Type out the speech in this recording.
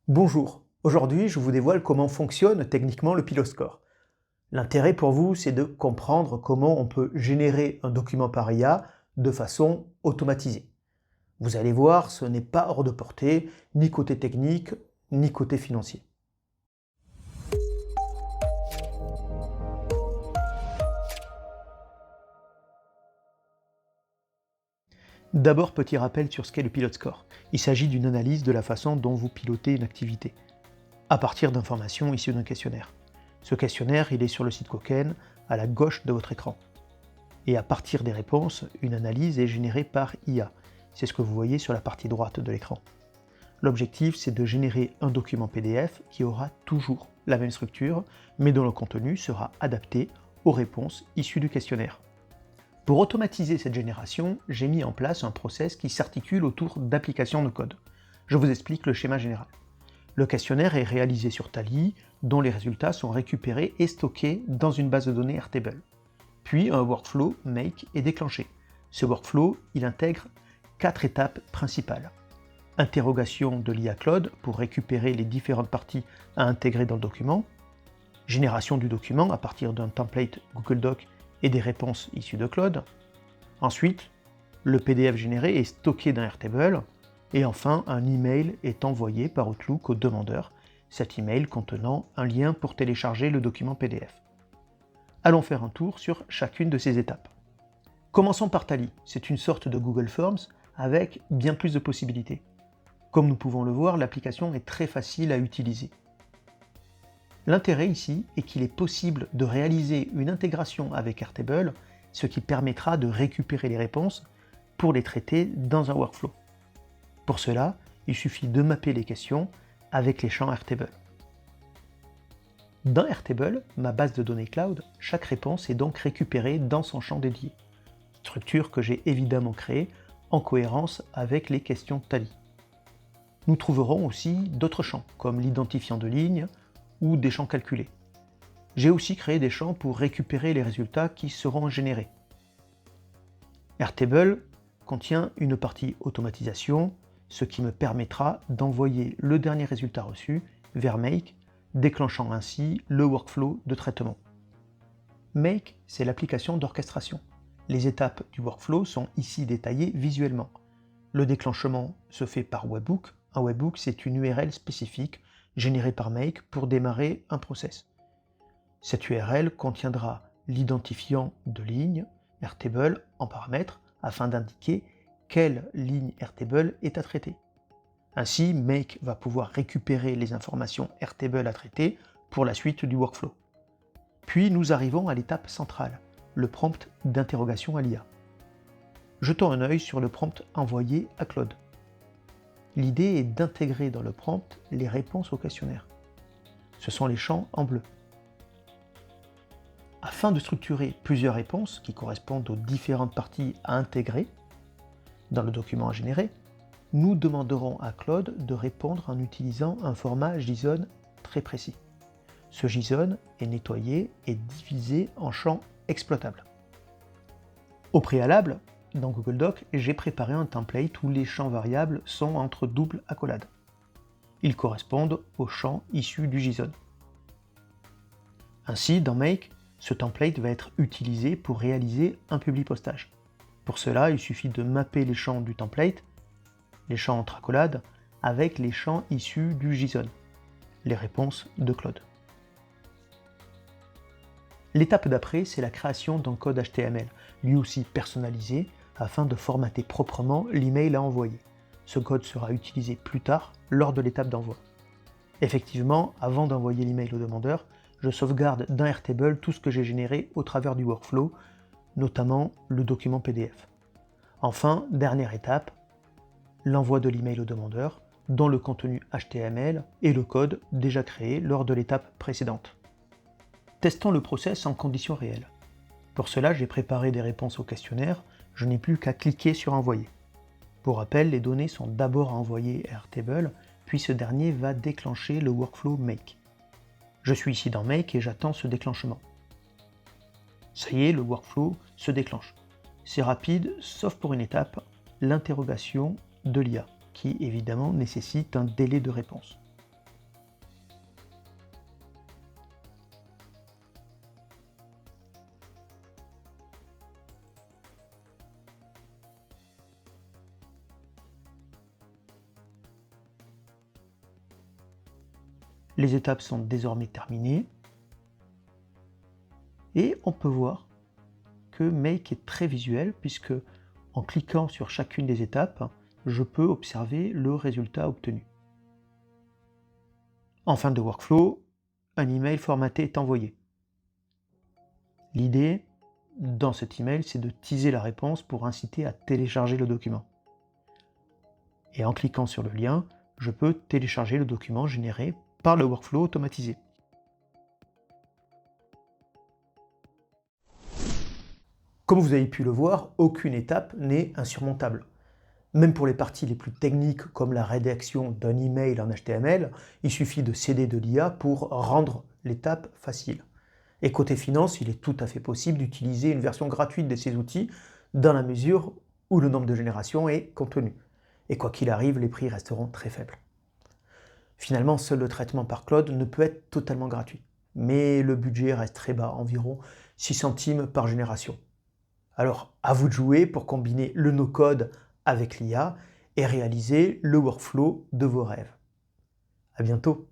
Bonjour, aujourd'hui je vous dévoile comment fonctionne techniquement le Piloscore. L'intérêt pour vous, c'est de comprendre comment on peut générer un document par IA de façon automatisée. Vous allez voir, ce n'est pas hors de portée, ni côté technique, ni côté financier. D'abord, petit rappel sur ce qu'est le Pilot Score. Il s'agit d'une analyse de la façon dont vous pilotez une activité, à partir d'informations issues d'un questionnaire. Ce questionnaire, il est sur le site Cochrane, à la gauche de votre écran. Et à partir des réponses, une analyse est générée par IA. C'est ce que vous voyez sur la partie droite de l'écran. L'objectif, c'est de générer un document PDF qui aura toujours la même structure, mais dont le contenu sera adapté aux réponses issues du questionnaire. Pour automatiser cette génération, j'ai mis en place un process qui s'articule autour d'applications de code. Je vous explique le schéma général. Le questionnaire est réalisé sur Tally, dont les résultats sont récupérés et stockés dans une base de données Airtable. Puis un workflow Make est déclenché. Ce workflow, il intègre 4 étapes principales. Interrogation de l'IA Claude pour récupérer les différentes parties à intégrer dans le document. Génération du document à partir d'un template Google Doc et des réponses issues de Claude. Ensuite, le PDF généré est stocké dans Airtable. Et enfin, un email est envoyé par Outlook au demandeur, cet email contenant un lien pour télécharger le document PDF. Allons faire un tour sur chacune de ces étapes. Commençons par Tally. C'est une sorte de Google Forms avec bien plus de possibilités. Comme nous pouvons le voir, l'application est très facile à utiliser. L'intérêt ici est qu'il est possible de réaliser une intégration avec Airtable, ce qui permettra de récupérer les réponses pour les traiter dans un workflow. Pour cela, il suffit de mapper les questions avec les champs Airtable. Dans Airtable, ma base de données cloud, chaque réponse est donc récupérée dans son champ dédié, structure que j'ai évidemment créée en cohérence avec les questions Tally. Nous trouverons aussi d'autres champs, comme l'identifiant de ligne ou des champs calculés. J'ai aussi créé des champs pour récupérer les résultats qui seront générés. Airtable contient une partie automatisation, ce qui me permettra d'envoyer le dernier résultat reçu vers Make, déclenchant ainsi le workflow de traitement. Make, c'est l'application d'orchestration. Les étapes du workflow sont ici détaillées visuellement. Le déclenchement se fait par webhook. Un webhook, c'est une URL spécifique générée par Make pour démarrer un process. Cette URL contiendra l'identifiant de ligne Airtable en paramètres afin d'indiquer quelle ligne Airtable est à traiter. Ainsi, Make va pouvoir récupérer les informations Airtable à traiter pour la suite du workflow. Puis nous arrivons à l'étape centrale, le prompt d'interrogation à l'IA. Jetons un œil sur le prompt envoyé à Claude. L'idée est d'intégrer dans le prompt les réponses au questionnaire. Ce sont les champs en bleu. Afin de structurer plusieurs réponses qui correspondent aux différentes parties à intégrer dans le document à générer, nous demanderons à Claude de répondre en utilisant un format JSON très précis. Ce JSON est nettoyé et divisé en champs exploitables. Au préalable, dans Google Doc, j'ai préparé un template où les champs variables sont entre doubles accolades. Ils correspondent aux champs issus du JSON. Ainsi, dans Make, ce template va être utilisé pour réaliser un publi-postage. Pour cela, il suffit de mapper les champs du template, les champs entre accolades, avec les champs issus du JSON, les réponses de Claude. L'étape d'après, c'est la création d'un code HTML, lui aussi personnalisé, afin de formater proprement l'email à envoyer. Ce code sera utilisé plus tard, lors de l'étape d'envoi. Effectivement, avant d'envoyer l'email au demandeur, je sauvegarde dans Airtable tout ce que j'ai généré au travers du workflow, notamment le document PDF. Enfin, dernière étape, l'envoi de l'email au demandeur, dont le contenu HTML et le code déjà créé lors de l'étape précédente. Testons le process en conditions réelles. Pour cela, j'ai préparé des réponses au questionnaire, je n'ai plus qu'à cliquer sur Envoyer. Pour rappel, les données sont d'abord envoyées à Airtable, puis ce dernier va déclencher le workflow Make. Je suis ici dans Make et j'attends ce déclenchement. Ça y est, le workflow se déclenche. C'est rapide, sauf pour une étape, l'interrogation de l'IA, qui évidemment nécessite un délai de réponse. Les étapes sont désormais terminées. Et on peut voir que Make est très visuel puisque en cliquant sur chacune des étapes, je peux observer le résultat obtenu. En fin de workflow, un email formaté est envoyé. L'idée dans cet email, c'est de teaser la réponse pour inciter à télécharger le document. Et en cliquant sur le lien, je peux télécharger le document généré par le workflow automatisé. Comme vous avez pu le voir, aucune étape n'est insurmontable. Même pour les parties les plus techniques comme la rédaction d'un email en HTML, il suffit de s'aider de l'IA pour rendre l'étape facile. Et côté finance, il est tout à fait possible d'utiliser une version gratuite de ces outils dans la mesure où le nombre de générations est contenu. Et quoi qu'il arrive, les prix resteront très faibles. Finalement, seul le traitement par Claude ne peut être totalement gratuit. Mais le budget reste très bas, environ 6 centimes par génération. Alors, à vous de jouer pour combiner le no-code avec l'IA et réaliser le workflow de vos rêves. À bientôt!